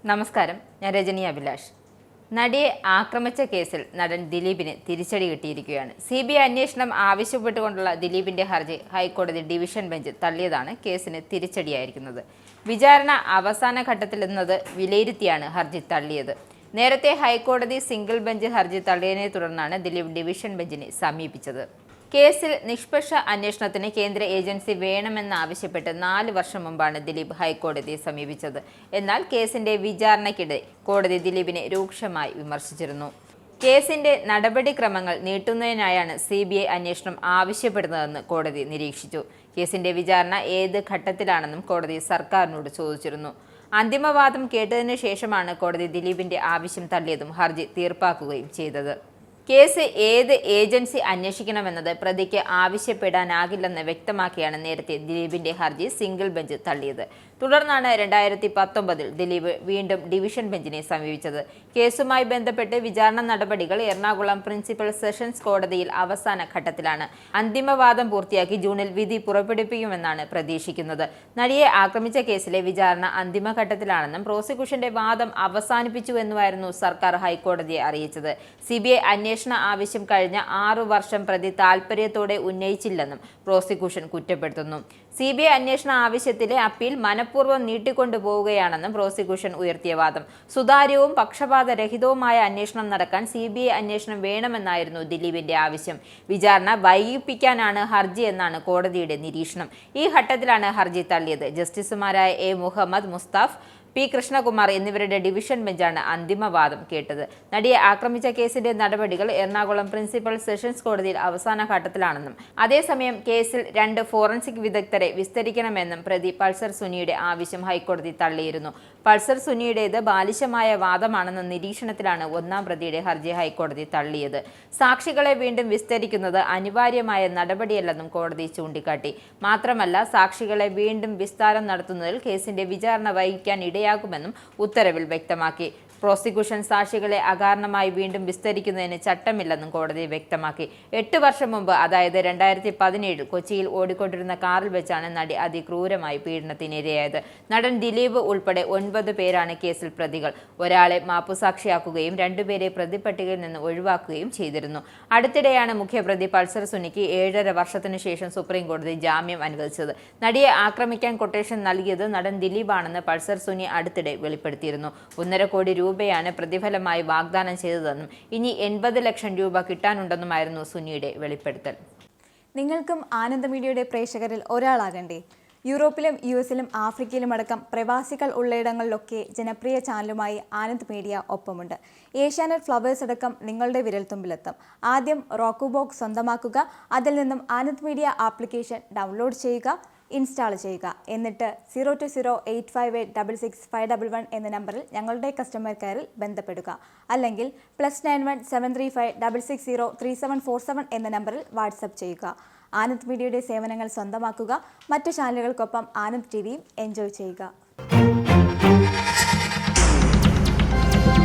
നമസ്കാരം, ഞാൻ രജനി അഭിലാഷ്. നടിയെ ആക്രമിച്ച കേസിൽ നടൻ ദിലീപിന് തിരിച്ചടി കിട്ടിയിരിക്കുകയാണ്. CBI അന്വേഷണം ആവശ്യപ്പെട്ടുകൊണ്ടുള്ള ദിലീപിന്റെ ഹർജി ഹൈക്കോടതി ഡിവിഷൻ ബെഞ്ച് തള്ളിയതാണ് കേസിന് തിരിച്ചടിയായിരിക്കുന്നത്. വിചാരണ അവസാന ഘട്ടത്തിലെന്നത് വിലയിരുത്തിയാണ് ഹർജി തള്ളിയത്. നേരത്തെ ഹൈക്കോടതി സിംഗിൾ ബെഞ്ച് ഹർജി തള്ളിയതിനെ തുടർന്നാണ് ദിലീപ് ഡിവിഷൻ ബെഞ്ചിനെ സമീപിച്ചത്. കേസിൽ നിഷ്പക്ഷ അന്വേഷണത്തിന് കേന്ദ്ര ഏജൻസി വേണമെന്നാവശ്യപ്പെട്ട് 4 വർഷം മുമ്പാണ് ദിലീപ് ഹൈക്കോടതിയെ സമീപിച്ചത്. എന്നാൽ കേസിന്റെ വിചാരണയ്ക്കിടെ കോടതി ദിലീപിനെ രൂക്ഷമായി വിമർശിച്ചിരുന്നു. കേസിന്റെ നടപടിക്രമങ്ങൾ നീട്ടുന്നതിനായാണ് CBI അന്വേഷണം ആവശ്യപ്പെടുന്നതെന്ന് കോടതി നിരീക്ഷിച്ചു. കേസിന്റെ വിചാരണ ഏത് ഘട്ടത്തിലാണെന്നും കോടതി സർക്കാരിനോട് ചോദിച്ചിരുന്നു. അന്തിമവാദം കേട്ടതിനു ശേഷമാണ് കോടതി ദിലീപിന്റെ ആവശ്യം തള്ളിയതും ഹർജി തീർപ്പാക്കുകയും ചെയ്തത്. കേസ് ഏത് ഏജൻസി അന്വേഷിക്കണമെന്നത് പ്രതിക്ക് ആവശ്യപ്പെടാനാകില്ലെന്ന് വ്യക്തമാക്കിയാണ് നേരത്തെ ദിലീപിന്റെ ഹർജി സിംഗിൾ ബെഞ്ച് തള്ളിയത്. തുടർന്നാണ് 2019 ദിലീപ് വീണ്ടും ഡിവിഷൻ ബെഞ്ചിനെ സമീപിച്ചത്. കേസുമായി ബന്ധപ്പെട്ട് വിചാരണ നടപടികൾ എറണാകുളം പ്രിൻസിപ്പൽ സെഷൻസ് കോടതിയിൽ അവസാന ഘട്ടത്തിലാണ്. അന്തിമവാദം പൂർത്തിയാക്കി ജൂണിൽ വിധി പുറപ്പെടുപ്പിക്കുമെന്നാണ് പ്രതീക്ഷിക്കുന്നത്. നടിയെ ആക്രമിച്ച കേസിലെ വിചാരണ അന്തിമഘട്ടത്തിലാണെന്നും പ്രോസിക്യൂഷന്റെ വാദം അവസാനിപ്പിച്ചുവെന്നുമായിരുന്നു സർക്കാർ ഹൈക്കോടതിയെ അറിയിച്ചത്. CBI അന്വേഷണ ആവശ്യം കഴിഞ്ഞ 6 വർഷം പ്രതി താൽപര്യത്തോടെ ഉന്നയിച്ചില്ലെന്നും പ്രോസിക്യൂഷൻ കുറ്റപ്പെടുത്തുന്നു. CBI അന്വേഷണ ആവശ്യത്തിലെ അപ്പീൽ മനഃപൂർവ്വം നീട്ടിക്കൊണ്ടുപോവുകയാണെന്നും പ്രോസിക്യൂഷൻ ഉയർത്തിയ വാദം. സുതാര്യവും പക്ഷപാതരഹിതവുമായ അന്വേഷണം നടക്കാൻ CBI അന്വേഷണം വേണമെന്നായിരുന്നു ദിലീപിന്റെ ആവശ്യം. വിചാരണ വൈകിപ്പിക്കാനാണ് ഹർജി എന്നാണ് കോടതിയുടെ നിരീക്ഷണം. ഈ ഘട്ടത്തിലാണ് ഹർജി തള്ളിയത്. ജസ്റ്റിസുമാരായ A. മുഹമ്മദ് മുസ്താഫ്, P. കൃഷ്ണകുമാർ എന്നിവരുടെ ഡിവിഷൻ ബെഞ്ചാണ് അന്തിമവാദം കേട്ടത്. നടിയെ ആക്രമിച്ച കേസിന്റെ നടപടികൾ എറണാകുളം പ്രിൻസിപ്പൽ സെഷൻസ് കോടതിയിൽ അവസാന ഘട്ടത്തിലാണെന്നും അതേസമയം കേസിൽ 2 ഫോറൻസിക് വിദഗ്ധരെ വിസ്തരിക്കണമെന്നും പ്രതി പൾസർ സുനിയുടെ ആവശ്യം ഹൈക്കോടതി തള്ളിയിരുന്നു. പൾസർ സുനിയുടേത് ബാലിശമായ വാദമാണെന്ന നിരീക്ഷണത്തിലാണ് 1-ാം പ്രതിയുടെ ഹർജി ഹൈക്കോടതി തള്ളിയത്. സാക്ഷികളെ വീണ്ടും വിസ്തരിക്കുന്നത് അനിവാര്യമായ നടപടിയല്ലെന്നും കോടതി ചൂണ്ടിക്കാട്ടി. മാത്രമല്ല, സാക്ഷികളെ വീണ്ടും വിസ്താരം നടത്തുന്നതിൽ കേസിന്റെ വിചാരണ വൈകിക്കാൻ ഇടയാക്കുമെന്നും ഉത്തരവിൽ വ്യക്തമാക്കി. പ്രോസിക്യൂഷൻ സാക്ഷികളെ അകാരണമായി വീണ്ടും വിസ്തരിക്കുന്നതിന് ചട്ടമില്ലെന്നും കോടതി വ്യക്തമാക്കി. 8 വർഷം മുമ്പ്, അതായത് 2017 കൊച്ചിയിൽ ഓടിക്കൊണ്ടിരുന്ന കാറിൽ വെച്ചാണ് നടി അതിക്രൂരമായി പീഡനത്തിനിരയായത്. നടൻ ദിലീപ് ഉൾപ്പെടെ 9 പേരാണ് കേസിൽ പ്രതികൾ. ഒരാളെ മാപ്പുസാക്ഷിയാക്കുകയും 2 പേരെ പ്രതിപട്ടികയിൽ നിന്ന് ഒഴിവാക്കുകയും ചെയ്തിരുന്നു. അടുത്തിടെയാണ് മുഖ്യപ്രതി പൾസർ സുനിക്ക് 7.5 വർഷത്തിനു ശേഷം സുപ്രീം കോടതി ജാമ്യം അനുവദിച്ചത്. നടിയെ ആക്രമിക്കാൻ കൊട്ടേഷൻ നൽകിയത് നടൻ ദിലീപാണെന്ന് പൾസർ സുനി അടുത്തിടെ വെളിപ്പെടുത്തിയിരുന്നു. 1.5 കോടി രൂപയാണ് പ്രതിഫലമായി വാഗ്ദാനം ചെയ്തതെന്നും ഇനി 80 ലക്ഷം രൂപ കിട്ടാനുണ്ടെന്നുമായിരുന്നു സുനിയുടെ വെളിപ്പെടുത്തൽ. നിങ്ങൾക്കും ആനന്ദ മീഡിയയുടെ പ്രേക്ഷകരിൽ ഒരാളാകണ്ടേ? യൂറോപ്പിലും US-ലും ആഫ്രിക്കയിലുമടക്കം പ്രവാസികൾ ഉള്ളയിടങ്ങളിലൊക്കെ ജനപ്രിയ ചാനലുമായി ആനന്ദ് മീഡിയ ഒപ്പമുണ്ട്. ഏഷ്യാനെറ്റ് ഫ്ലവേഴ്സ് അടക്കം നിങ്ങളുടെ വിരൽത്തുമ്പിലെത്തും. ആദ്യം റോക്കു ബോക്സ് സ്വന്തമാക്കുക. അതിൽ നിന്നും ആനന്ദ് മീഡിയ ആപ്ലിക്കേഷൻ ഡൗൺലോഡ് ചെയ്യുക, ഇൻസ്റ്റാൾ ചെയ്യുക. എന്നിട്ട് 02085866511 എന്ന നമ്പറിൽ ഞങ്ങളുടെ കസ്റ്റമർ കെയറിൽ ബന്ധപ്പെടുക. അല്ലെങ്കിൽ +91 735 660 3747 എന്ന നമ്പറിൽ വാട്സപ്പ് ചെയ്യുക. ആനന്ദ് മീഡിയയുടെ സേവനങ്ങൾ സ്വന്തമാക്കുക. മറ്റു ചാനലുകൾക്കൊപ്പം ആനന്ദ് TVയും എൻജോയ് ചെയ്യുക.